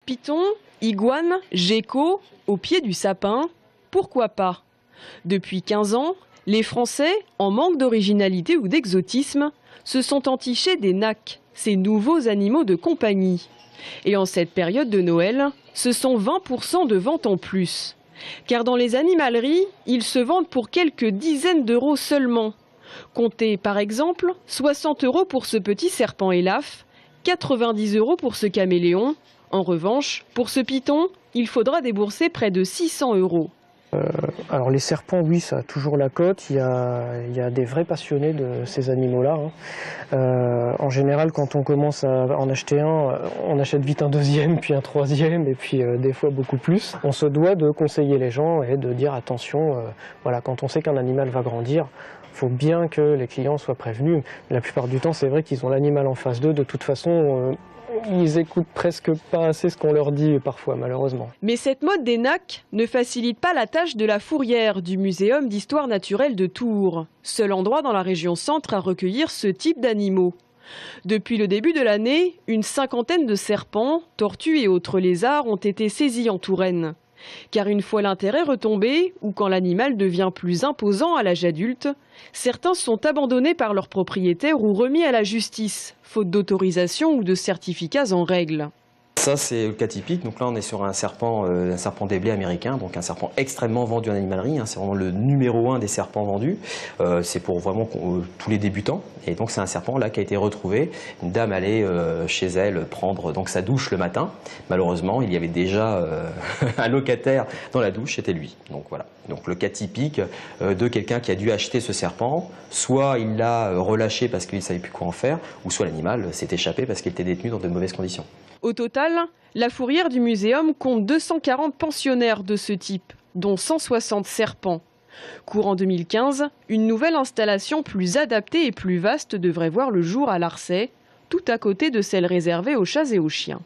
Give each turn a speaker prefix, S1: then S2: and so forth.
S1: Python, iguane, gecko, au pied du sapin, pourquoi pas? Depuis 15 ans, les Français, en manque d'originalité ou d'exotisme, se sont entichés des nacs, ces nouveaux animaux de compagnie. Et en cette période de Noël, ce sont 20% de ventes en plus. Car dans les animaleries, ils se vendent pour quelques dizaines d'euros seulement. Comptez par exemple 60 € pour ce petit serpent élaphe, 90 € pour ce caméléon. En revanche, pour ce python, il faudra débourser près de 600 €.
S2: Alors les serpents, oui, ça a toujours la cote. Il y a des vrais passionnés de ces animaux-là. En général, quand on commence à en acheter un, on achète vite un deuxième, puis un troisième, et puis des fois beaucoup plus. On se doit de conseiller les gens et de dire attention, voilà, quand on sait qu'un animal va grandir, il faut bien que les clients soient prévenus. La plupart du temps, c'est vrai qu'ils ont l'animal en face d'eux. De toute façon, ils écoutent presque pas assez ce qu'on leur dit parfois, malheureusement.
S1: Mais cette mode des nacs ne facilite pas la tâche de la fourrière du Muséum d'histoire naturelle de Tours, seul endroit dans la région centre à recueillir ce type d'animaux. Depuis le début de l'année, une cinquantaine de serpents, tortues et autres lézards ont été saisis en Touraine. Car une fois l'intérêt retombé, ou quand l'animal devient plus imposant à l'âge adulte, certains sont abandonnés par leurs propriétaires ou remis à la justice, faute d'autorisation ou de certificats en règle.
S3: Ça, c'est le cas typique. Donc là, on est sur un serpent des blés américain, donc un serpent extrêmement vendu en animalerie. C'est vraiment le numéro 1 des serpents vendus. C'est pour vraiment tous les débutants. Et donc, c'est un serpent là qui a été retrouvé. Une dame allait chez elle prendre donc sa douche le matin. Malheureusement, il y avait déjà un locataire dans la douche, c'était lui. Donc voilà. Donc le cas typique de quelqu'un qui a dû acheter ce serpent, soit il l'a relâché parce qu'il ne savait plus quoi en faire, ou soit l'animal s'est échappé parce qu'il était détenu dans de mauvaises conditions.
S1: Au total, la fourrière du muséum compte 240 pensionnaires de ce type, dont 160 serpents. Courant 2015, une nouvelle installation plus adaptée et plus vaste devrait voir le jour à Larçay, tout à côté de celle réservée aux chats et aux chiens.